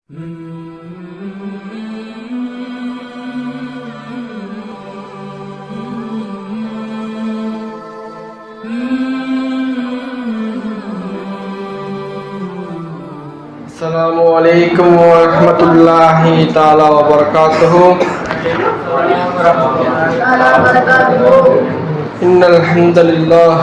السلام عليكم ورحمة الله تعالى وبركاته. إن الحمد لله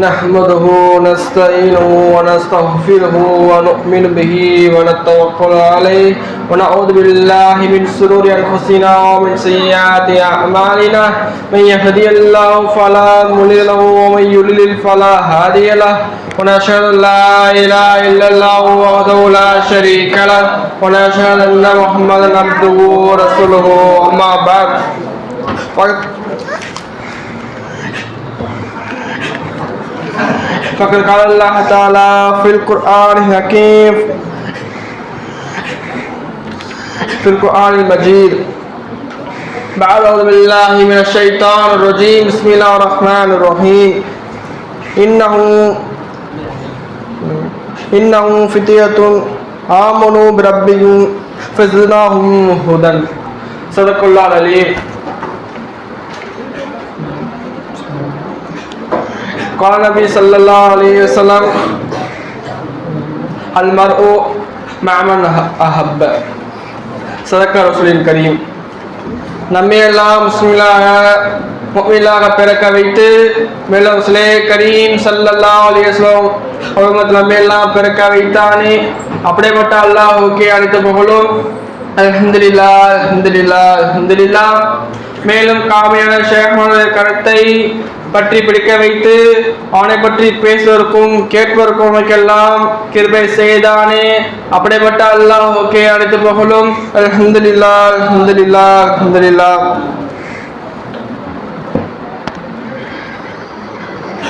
نحمده ونستعينه ونستغفره ونؤمن به ونتوكل عليه ونعوذ بالله من شرور أنفسنا ومن سيئات أعمالنا من يهدي الله فلا مضل له ومن يضلل فلا هادي له ونشهد أن لا إله إلا الله وحده لا شريك له ونشهد أن محمدا عبده ورسوله أما بعد فقد قال الله تعالى في القرآن الحكيم في القرآن المجيد بعد أعوذ بالله من الشيطان الرجيم بسم الله الرحمن الرحيم إنهم فتية آمنوا بربهم فزدناهم هدى صدق الله العليم. قال النبي صلى الله عليه وسلم المرء مع من أحب صدق رسول الكريم. நம்மையெல்லாம் முஸ்லிம்களாக பிறக்க வைத்து மேலும் ரசூலே கரீம் ஸல்லல்லாஹு அலைஹி வஸல்லம் அவர்கள் நம்மையெல்லாம் பிறக்க வைத்தானே அப்படிப்பட்ட அல்லாஹ்வுக்கே அனைத்து புகழும். அல்ஹம்துலில்லாஹ் அல்ஹம்துலில்லாஹ் அல்ஹம்துலில்லாஹ். மேலும் காமியான ஷேக்மனுடைய கருத்தை பற்றி பிடிக்க வைத்து அவனை பற்றி பேசுவதற்கும் கேட்பதற்கும் எல்லாம் கிருபை செய்தானே அப்படிப்பட்ட அல்லாஹ்வுக்கே அனைத்து புகழும். அல்ஹம்துலில்லாஹ் அல்ஹம்துலில்லாஹ் அல்ஹம்துலில்லாஹ்.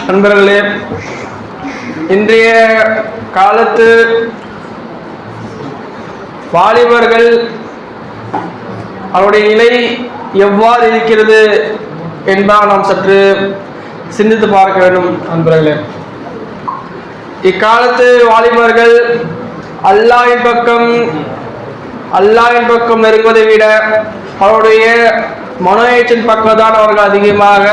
நண்பர்களே, இன்றைய காலத்து வாலிபர்கள் அவருடைய நிலை எவ்வாறு இருக்கிறது என்பதால் நாம் சற்று சிந்தித்து பார்க்க வேண்டும். நண்பர்களே, இக்காலத்து வாலிபர்கள் அல்லாஹ்வின் பக்கம் நெருங்குவதை விட அவருடைய மனோயற்றின் பக்கம் தான் அவர்கள் அதிகமாக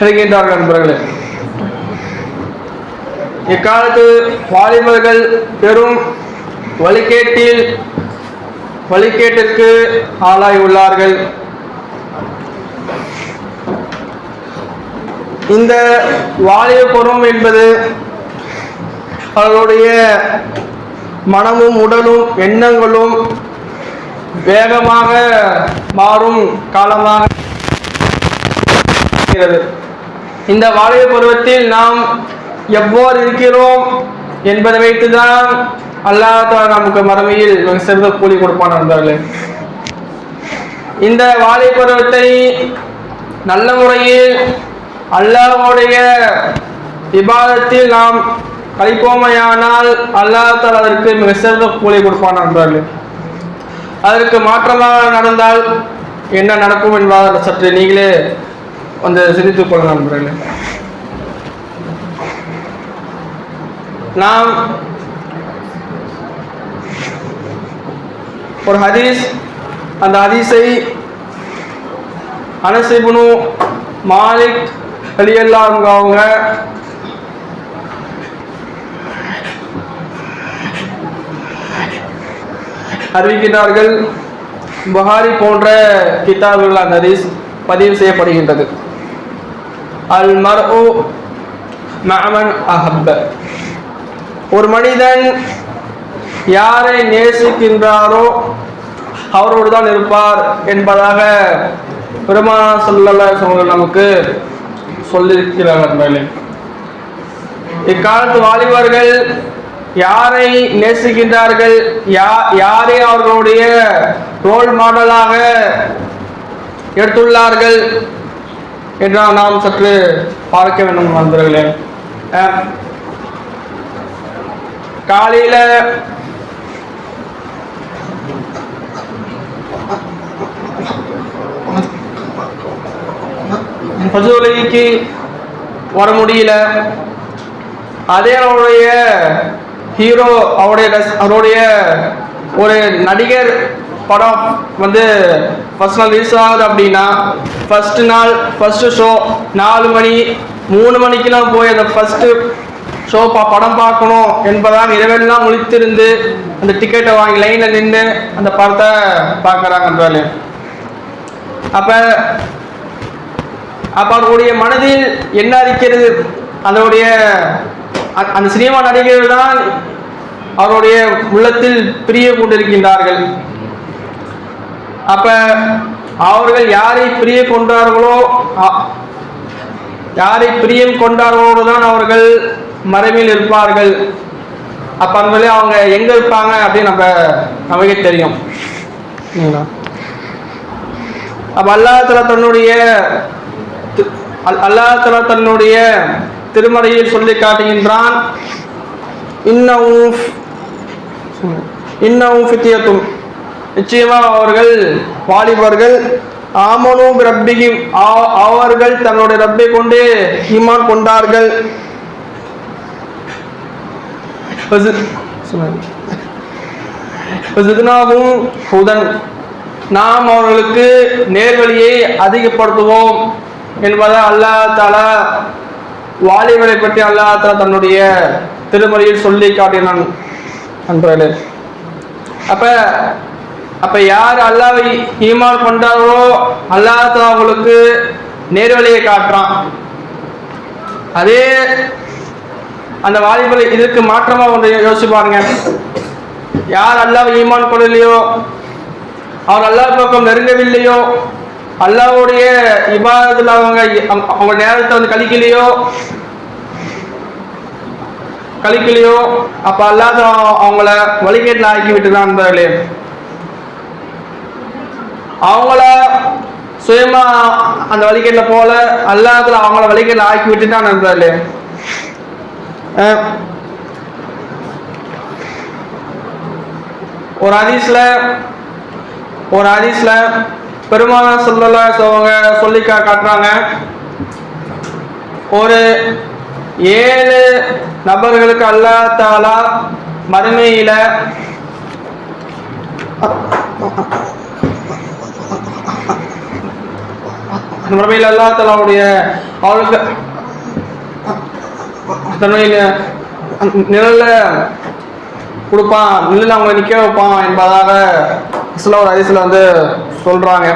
இருக்கின்றார்கள். நண்பர்களே, இக்காலத்து வாலிபர்கள் பெரும் வழிகேட்டிற்கு ஆளாகி உள்ளார்கள். இந்த வாலிப பருவம் என்பது அவர்களுடைய மனமும் உடலும் எண்ணங்களும் வேகமாக மாறும் காலமாக இருக்கிறது. இந்த வாலிப பருவத்தில் நாம் எவ்வாறு இருக்கிறோம் என்பதை வைத்துதான் அல்லாஹ் தஆலா நமக்கு மறுமையில் சிறந்த கூலி கொடுப்பான். நண்பர்களே, இந்த வாலிப பருவத்தை நல்ல முறையில் அல்லாஹ்வுடைய இபாதத்தில் நாம் கழிப்போமையானால் அல்லாஹ் தஆலா அதற்கு மிக சிறந்த கூலி கொடுப்பான். நண்பர்களே, அதற்கு மாற்றமாக நடந்தால் என்ன நடக்கும் என்பதை சற்று நீங்களே வந்து சிந்தித்துக் கொள்ளுங்கள். நண்பர்களே, நாம் ஒரு ஹதீஸ், அந்த ஹதீஸை அனஸ் இப்னு மாலிக் ரலியல்லாஹு அன்ஹு அவங்க அறிவிக்கிறார்கள். புகாரி போன்ற கிதாபுகள் அந்த ஹதீஸ் பதிவு செய்யப்படுகின்றது. அல் மர்உ மஅமன் அஹப்ப, ஒரு மனிதன் யாரை நேசிக்கின்றாரோ அவரோடு தான் இருப்பார் என்பதாக பெருமானார் ஸல்லல்லாஹு அலைஹி வஸல்லம் நமக்கு சொல்லியிருக்கிறார்கள். இக்காலத்து வாலிபர்கள் யாரை நேசிக்கின்றார்கள், யாரை அவர்களுடைய ரோல் மாடலாக எடுத்துள்ளார்கள் என்றால் நாம் சற்று பார்க்க வேண்டும். நண்பர்களே, காலையில பஜுலைக்கு வர முடியல, அதே அவருடைய ஹீரோ அவருடைய ஒரு நடிகர் படம் வந்து ஃபர்ஸ்ட் நாள் ரிலீஸ் ஆகுது அப்படின்னா ஃபர்ஸ்ட் ஷோ 4 மணி 3 மணிக்கெல்லாம் போய் அந்த ஃபர்ஸ்ட் ஷோ படம் பார்க்கணும் என்பதால் இரவெல்லாம் முழித்திருந்து அந்த டிக்கெட்டை வாங்கி லைனில் நின்று அந்த படத்தை பார்க்குறாங்க. அப்போ அவருடைய மனதில் என்ன இருக்கிறது? அந்த சினிமா நடிகர்கள் தான் அவருடைய உள்ளத்தில் பிரிய கொண்டிருக்கின்றார்கள். அப்ப அவர்கள் யாரை பிரியம் கொண்டார்களோ தான் அவர்கள் மறைமையில் இருப்பார்கள். அப்ப அவங்க எங்க இருப்பாங்க அப்படின்னு நமக்கு தெரியும். அப்ப அல்லாஹ் தஆலா தன்னுடைய திருமறையில் சொல்லி காட்டுகின்றான், இன்னஹும் ஃபித்யத்துன், நிச்சயமா அவர்கள் வாலிபர்கள், ஆமனு பிரப்பிஹிம், அவர்கள் தன்னுடைய ரப்பை கொண்டு ஈமான் கொண்டார்கள், ஹுதன், நாம் அவர்களுக்கு நேர்வழியை அதிகப்படுத்துவோம் என்பதை அல்லாஹ் தஆலா வாலிபரை பற்றி அல்லாஹ் தஆலா தன்னுடைய திருமறையில் சொல்லி காட்டினான். அன்பர்களே, அப்ப யார் அல்லாஹ்வை ஈமான் கொண்டார்களோ அல்லாஹ் தஆலா அவங்களுக்கு நேர்வழியை காட்டுறான். அதே அந்த வாலிபரை இதற்கு மாற்றமா ஒன்று யோசிச்சு பாருங்க. யார் அல்லாஹ்வை ஈமான் கொள்ளலையோ, அவர் அல்லாஹ் பக்கம் நெருங்கவில்லையோ, அல்லாஹ்வுடைய இபாதத்தில் அவங்க நேரத்தை வந்து கழிக்கலையோ, அப்ப அல்லாஹ் அவங்கள வழிகேட்டில் ஆக்கி விட்டுதான் நண்பர்களே. அவங்கள சுயமா அந்த வழிகேட்டில் போல அல்லாஹ் அவங்கள வழிகேட்டில் ஆக்கி விட்டுதான் நண்பர்களே. ஒரு ஹதீஸ்ல பெருமானார் ஸல்லல்லாஹு அலைஹி வஸல்லம் சொல்லி காட்டுறாங்க, ஒரு 7 நபர்களுக்கு அல்லாஹ் தஆலா மறுமையில அல்லாஹ் தஆலாவுடைய அவர்களுக்கு தன்னுடைய நிழல்ல கொடுப்பான், நிழல் அவங்க நிற்க வைப்பான் என்பதாக ஒரு ஹதீஸ்ல வந்து சொல்றாங்க.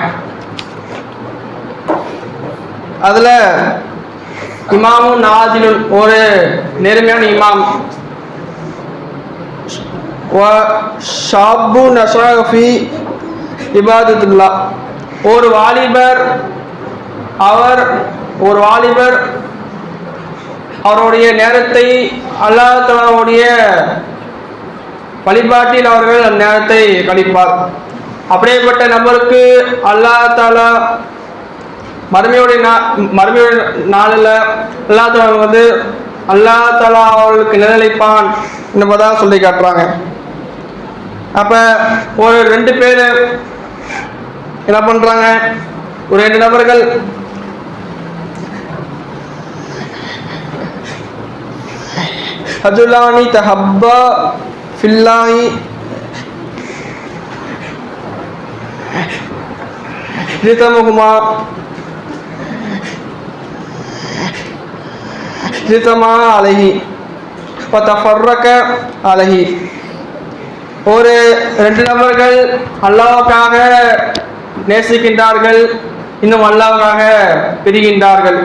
அதுல இமாமுன் ஆதிலுன், ஒரு நேர்மையான இமாம், ஷாபு நஷா ஃபீ இபாதத்துல்லாஹ், ஒரு வாலிபர் அவருடைய நேரத்தை அல்லாஹ் தஆலாவுடைய வழிபாட்டில் அவர்கள் அந்த நேரத்தை கழிப்பார். அப்படியேப்பட்ட நபருக்கு அல்லாஹ் தஆலா மறுமையுடைய நாளில் அல்லாஹ் தஆலா வந்து அல்லாஹ் தஆலா அவர்களுக்கு நிழலிப்பான் என்பதாக சொல்லி காட்டுறாங்க. அப்ப ஒரு 2 பேர் என்ன பண்றாங்க, ஒரு 2 நபர்கள் ரஜுலானி தஹப்பா ஃபில்லாஹி ஜிதமஹுமா ஜிதமா அலைஹி ஃபதஃபர்ரக அலைஹி, ஒரு 2 நபர்கள் அல்லாஹ்வுக்காக நேசிக்கின்றார்கள், இன்னும் அல்லாஹ்வுக்காக பிரிகின்றார்கள்.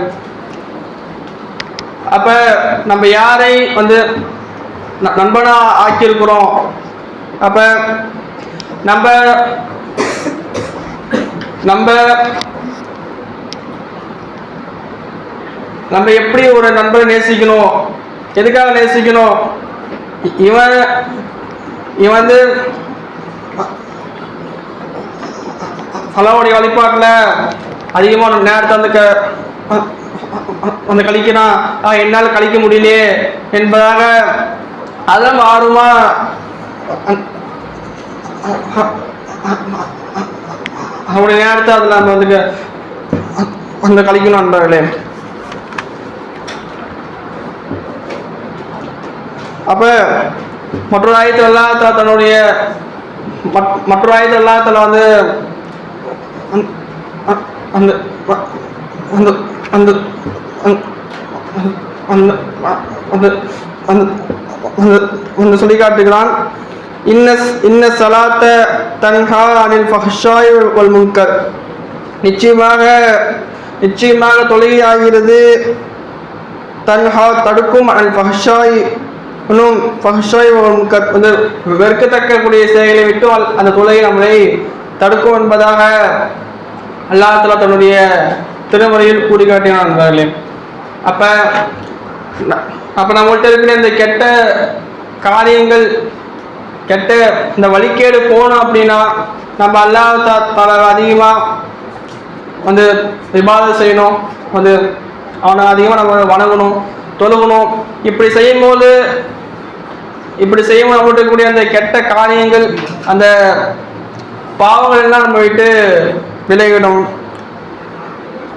அப்ப நம்ம யாரை வந்து நண்பனா ஆக்கியிருக்கிறோம்? அப்ப நம்ம எப்படி ஒரு நண்பரை நேசிக்கணும்? எதுக்காக நேசிக்கணும்? இவன் வந்து அல்லாஹ்வுடைய வழிபாட்டில் அதிகமான நேரத்தை வந்து கழிக்கிறான், என்னால் கழிக்க முடியலையே என்பதாக அதெல்லாம் ஆர்வமா அவருடைய நேரத்தை அதில் நம்ம வந்து கழிக்கணும் நண்பர்களே. அப்போ மற்றொரு ஆயத்தில் அல்லாஹ் தஆலா தன்னுடைய மற்றொரு ஆயத்தில் அல்லாஹ் தஆலா வந்து அந்த அந்த அந்த அந்த அந்த சொல்லி காட்டுகிறான், இன்ன ஸலாத்த தன்ஹா அனில் ஃபஹ்ஷாய் வல் முன்கர். நிச்சயமாக தொழுகை ஆகிறது தன்ஹா தடுக்கும் அனில் ஃபஹ்ஷாய் வல் முன்கர், வந்து வெறுக்கத்தக்க கூடிய செயலை விட்டு அந்த தொழுகை நம்மளை தடுக்கும் என்பதாக அல்லாஹ் தஆலா தன்னுடைய திருமறையில் கூறி காட்டினான் நண்பர்களே. அப்போ நம்மள்கிட்ட இருக்கிற இந்த கெட்ட காரியங்கள், கெட்ட இந்த வழிகேடு போனோம் அப்படின்னா நம்ம அல்லாஹ் தஆலா அதிகமாக வந்து இபாதத் செய்யணும், வந்து அவனை அதிகமாக நம்ம வணங்கணும், தொழுகணும். இப்படி செய்யும்போது நம்மகிட்ட இருக்கக்கூடிய அந்த கெட்ட காரியங்கள், அந்த பாவங்கள் எல்லாம் நம்ம விட்டு விலகிடும்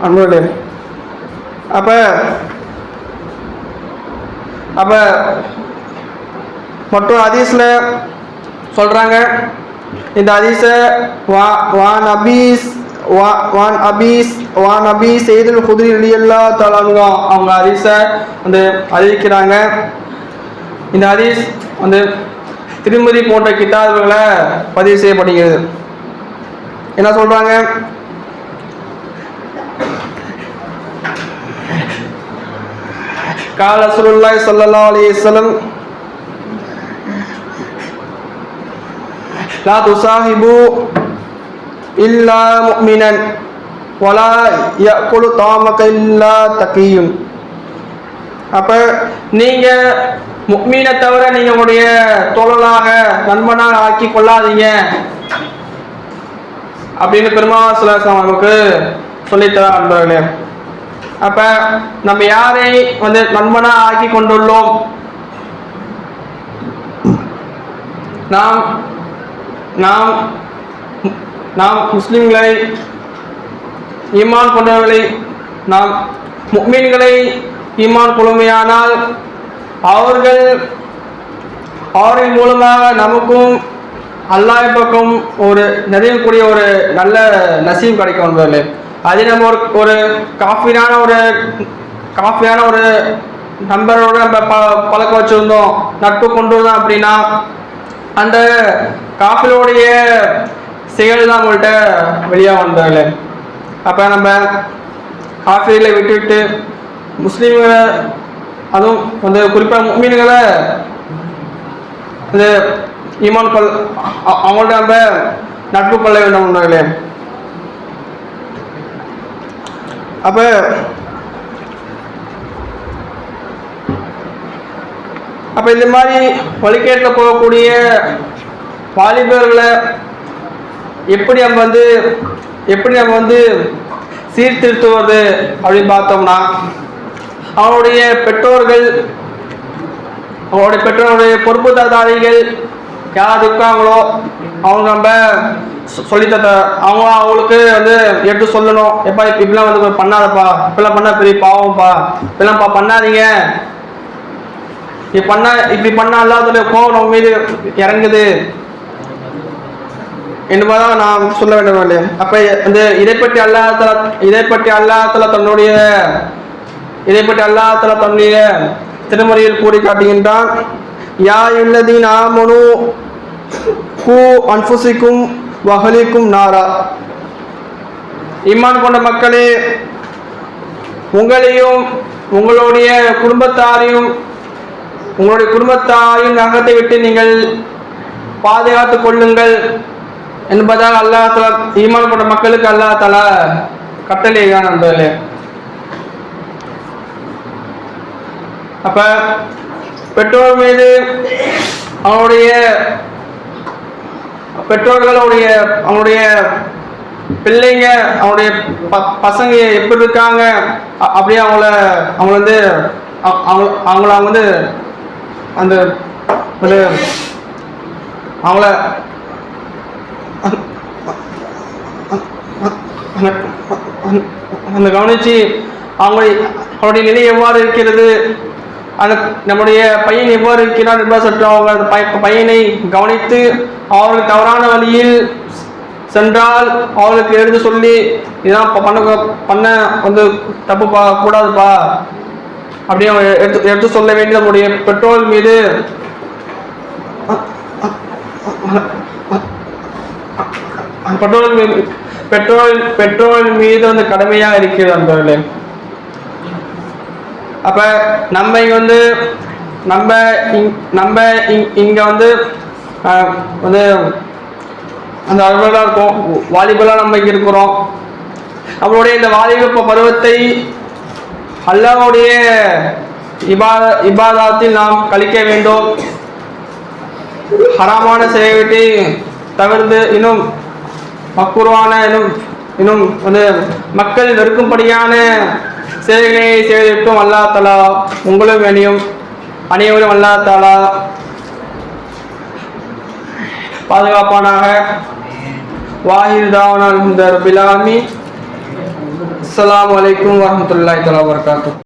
அன்பர்களே. அப்ப மற்றொரு ஹதீஸ்ல சொல்றாங்க, இந்த ஹதீஸ வான் அபீஸ் செய்துல் குத்ரி ரலியல்லாஹு தஆலா அன்ஹு அவங்க ஹதீஸ வந்து அறிவிக்கிறாங்க. இந்த ஹதீஸ் வந்து திருமதி போன்ற கிதாபுகளை பதிவு செய்யப்படுகிறது. என்ன சொல்றாங்க, قال رسول الله صلى الله عليه وسلم لا تصاحبوا إلا مؤمنا ولا يأكل طعامك إلا تقي. அப்ப நீங்க முஃமினை தவிர நீங்க உங்களுடைய தோழலாக நண்பனாக ஆக்கி கொள்ளாதீங்க அப்படின்னு பெருமாள் ஸல்லல்லாஹு அலைஹி வஸல்லம் நமக்கு சொல்லித்தரார் நண்பர்களே. அப்ப நம்ம யாரை வந்து நண்பனா ஆக்கி கொண்டுள்ளோம், நாம் நாம் நாம் முஸ்லிம்களை, ஈமான் கொண்டவர்களை, நாம் முஃமின்களை ஈமான் கொள்ளுமையானால் அவர்கள் மூலமாக நமக்கும் அல்லாஹ் பக்கம் ஒரு நிறையக்கூடிய ஒரு நல்ல நசீப் கிடைக்கும் என்பதில்லை. அதே நம்ம ஒரு காஃபியான ஒரு நம்பரோட நம்ம பழக்க வச்சிருந்தோம், நட்பு கொண்டு வந்தோம் அப்படின்னா அந்த காஃபிலோடைய செயல் தான் நம்மள்கிட்ட வெளியாக வந்தாங்களே. அப்போ நம்ம காஃபிகளை விட்டுவிட்டு முஸ்லீம்களை, அதுவும் வந்து குறிப்பாக முஃமின்களை இந்த ஈமான் அவங்கள்ட்ட நம்ம நட்பு கொள்ள வேண்டும் நண்பர்களே. அப்ப இந்த மாதிரி வழிகேட்டில் போகக்கூடிய வாலிபர்களை எப்படி நம்ம வந்து சீர்திருத்துவது அப்படின்னு பார்த்தோம்னா, அவனுடைய பெற்றோருடைய பொறுப்புதாரிகள் யார் இருக்காங்களோ அவங்க நம்ம சொல்லித்தர, அவங்களுக்கு வந்து எடுத்து சொல்லணும், எப்பா இப்படிலாம் வந்து பண்ணாதப்பா, இப்பெல்லாம் பண்ணா பெரிய பாவம்ப்பா, இப்பெல்லாம் பண்ணாதீங்க, இப்படி பண்ணா அல்லாஹ்வுடைய கோபம் நம்ம மீது இறங்குது என்பதான் நாம் சொல்ல வேண்டும் இல்லையா. அப்ப இந்த இதை பற்றி அல்லாஹ் தஆலா தன்னுடைய திருமறையில் கூறி காட்டுகின்றான், யா அய்யுல்லதீன ஆமனூ கூ அன்ஃபுஸிக்கும் வஹலிக்கும் நாரா. ஈமான் கொண்ட மக்களே, உங்களையும் உங்களுடைய குடும்பத்தாரையும் நரகத்தை விட்டு நீங்கள் பாதுகாத்துக் கொள்ளுங்கள் என்பதால் அல்லாஹ் தஆலா ஈமான் கொண்ட மக்களுக்கு அல்லாஹ் தஆலா கட்டளையிடுகிறான் நண்பர்களே. அப்ப பெற்றோர் மீது அவனுடைய பிள்ளைங்க, அவனுடைய பசங்க எப்படி இருக்காங்க அப்படியே அவங்கள வந்து அந்த அவங்கள கவனிச்சு அவங்களுடைய நிலை எவ்வாறு இருக்கிறது, அந்த நம்முடைய பையன் எவ்வாறு இருக்கிறார் என்பதை சற்று அவங்க பையனை கவனித்து அவர்கள் தவறான வழியில் சென்றால் அவளுக்கு எடுத்து சொல்லி இதான் பண்ண வந்து தப்புப்பா கூடாதுப்பா அப்படியே எடுத்து சொல்ல வேண்டிய நம்முடைய பெற்றோர் மீது பெற்றோர் மீது வந்து கடமையாக இருக்கிறது நண்பர்களே. அப்ப நம்ம இங்க வந்து நம்ம இங்க வந்து அந்த அளவுலாம் இருக்கும், வாலிபலாக நம்ம இங்கே இருக்கிறோம். நம்மளுடைய இந்த வாலிப பருவத்தை அல்லாஹ்வுடைய இபாதத்தில் நாம் கழிக்க வேண்டும். ஹராமான செயலை தவிர்த்து இன்னும் மக்குருவான இன்னும் வந்து மக்கள் வெறுக்கும்படியான செயல்களை செய்துவிட்டும் அல்லாஹ் தஆலா உங்களும் வேணியும் அனைவரும் அல்லாஹ் தஆலா பாதுகாப்பானாக. வாஹிர் தாவனா அல்ஹம்துலில்லாஹி ரப்பில் ஆலமீன். அஸ்ஸலாமு அலைக்கும் வரஹ்மத்துல்லாஹி தஆலா வபரகாத்துஹு.